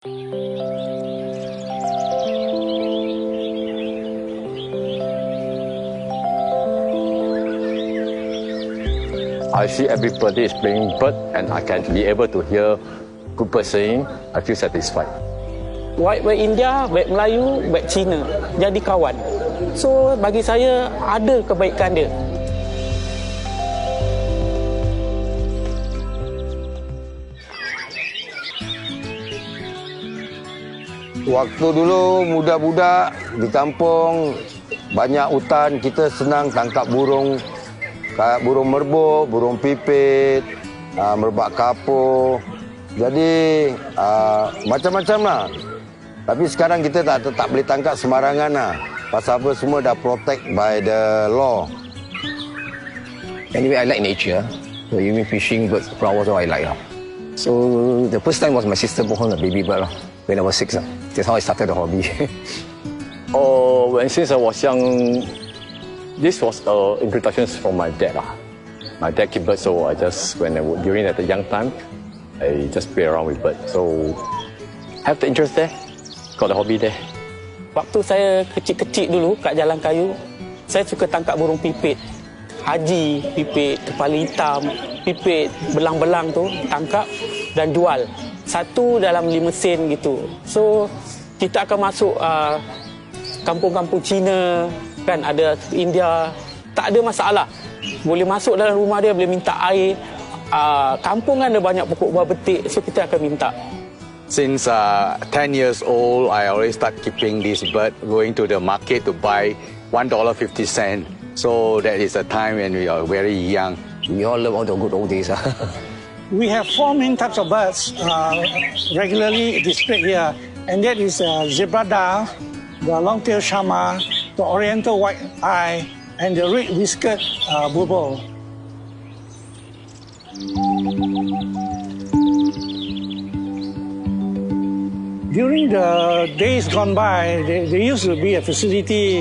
I see everybody is playing bird and I can be able to hear good bird saying, I feel satisfied. Baik India, baik Melayu, baik Cina, jadi kawan. So bagi saya ada kebaikan dia. Waktu dulu muda-muda di kampung, banyak hutan, kita senang tangkap burung. Kayak burung merbuk, burung pipit, merbak kapur. Jadi macam-macam lah. Tapi sekarang kita tak boleh tangkap sembarangan lah. Pasal apa semua dah protect by the law. Anyway, I like nature. So even fishing, birds, flowers, all I like. So the first time was my sister born a baby bird when I was 6. That's how I started the hobby. Since I was young, this was introductions from my dad. My dad keep birds, so I just, during at the young time, I just play around with birds. So have the interest there, got the hobby there. Waktu saya kecil-kecil dulu kat Jalan Kayu, saya suka tangkap burung pipit. Haji, pipit, kepala hitam, pipit, belang-belang tu, tangkap dan jual. Satu dalam 5 sen gitu. So, kita akan masuk kampung-kampung Cina, kan ada India, tak ada masalah. Boleh masuk dalam rumah dia, boleh minta air. Kampung kan ada banyak pokok buah betik, so kita akan minta. Since 10 years old, I already start keeping this bird, going to the market to buy $1.50. So that is a time when we are very young. We all love all the good old days. We have 4 main types of birds regularly displayed here, and that is zebra dove, the long-tailed shama, the oriental white eye, and the red-whiskered bulbul. During the days gone by, there used to be a facility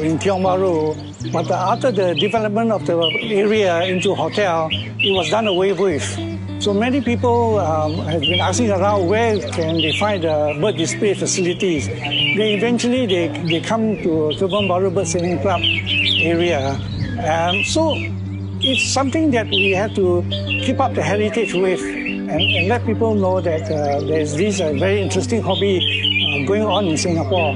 in Tiong Bahru, but after the development of the area into hotel, it was done away with. So many people have been asking around where can they find the bird display facilities. Eventually they come to Kebun Bahru Bird Sailing Club area. So it's something that we have to keep up the heritage with and let people know that there's this very interesting hobby going on in Singapore.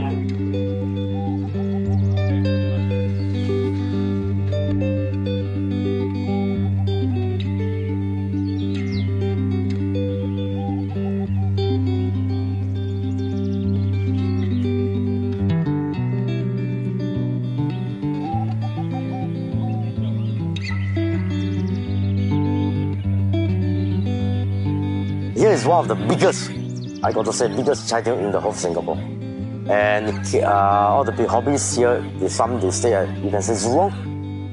Here is one of the biggest, I got to say, biggest chai-tail in the whole of Singapore. And all the big hobbies here, they stay at, you can say, Zurong,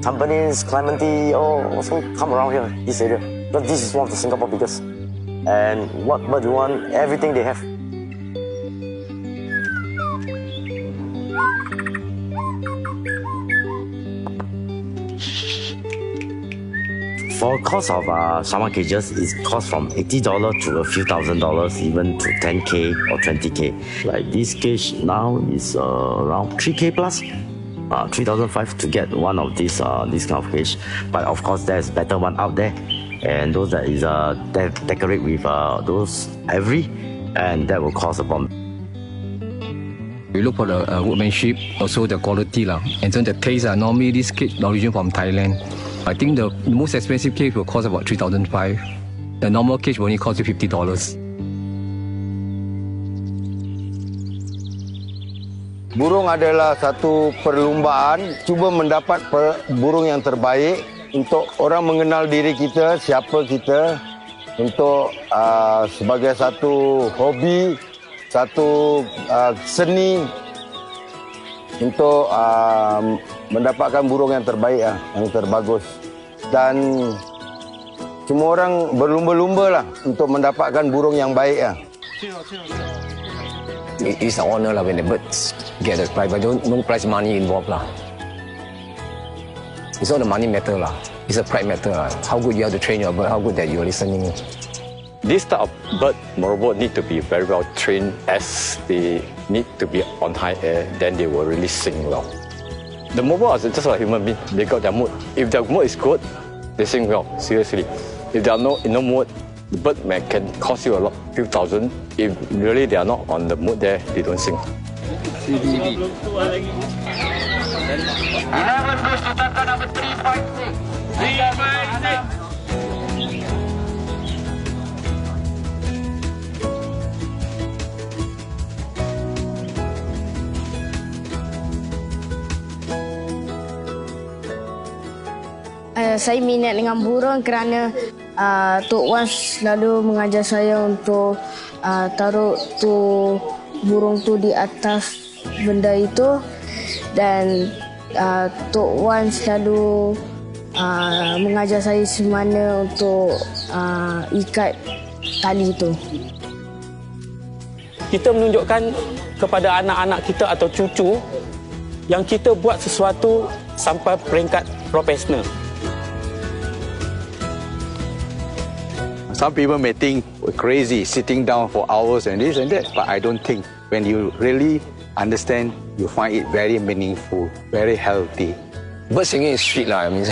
Tampines, Clementi, also come around here, this area. But this is one of the Singapore biggest. And what do you want? Everything they have. For cost of summer cages, it costs from $80 to a few $1,000s, even to 10K or 20K. Like this cage now is around 3K plus, 3,500 to get one of this kind of cage. But of course, there's better one out there, and those that is decorate with those ivory, and that will cost about. We look for the workmanship, also the quality lah. And then the taste, normally this cage origin from Thailand. I think the most expensive cage will cost about $3,500. The normal cage will only cost you $50. Burung adalah satu perlumbaan, cuba mendapat burung yang terbaik untuk orang mengenal diri kita, siapa kita, untuk sebagai satu hobi, satu seni untuk mendapatkan burung yang terbaik, yang terbagus. Dan semua orang berlumba-lumba lah untuk mendapatkan burung yang baik. It's an honor when the birds get the prize, but no prize money involved lah. It's not the money matter lah. It's a pride matter lah. How good you have to train your bird, how good that you're listening. This type of bird, robot, need to be very well trained as they need to be on high air, then they will really sing well. The mobile are just like human beings. They got their mood. If their mood is good, they sing well, seriously. If they are in no mood, the bird can cost you a lot, few thousand. If really they are not on the mood there, they don't sing. Saya minat dengan burung kerana Tok Wan selalu mengajar saya untuk taruh burung tu di atas benda itu, dan Tok Wan selalu mengajar saya semana untuk ikat tali itu. Kita menunjukkan kepada anak-anak kita atau cucu yang kita buat sesuatu sampai peringkat profesional. Some people may think we're crazy sitting down for hours and this and that, but I don't think. When you really understand, you find it very meaningful, very healthy. Bird singing is sweet lah. I mean,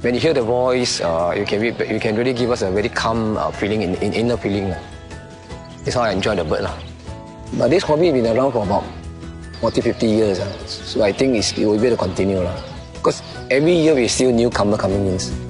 when you hear the voice, you can really give us a very calm feeling, in inner feeling. That's how I enjoy the bird lah. But this hobby has been around for about 40-50 years. So I think it will be able to continue lah. Because every year we see newcomer coming in.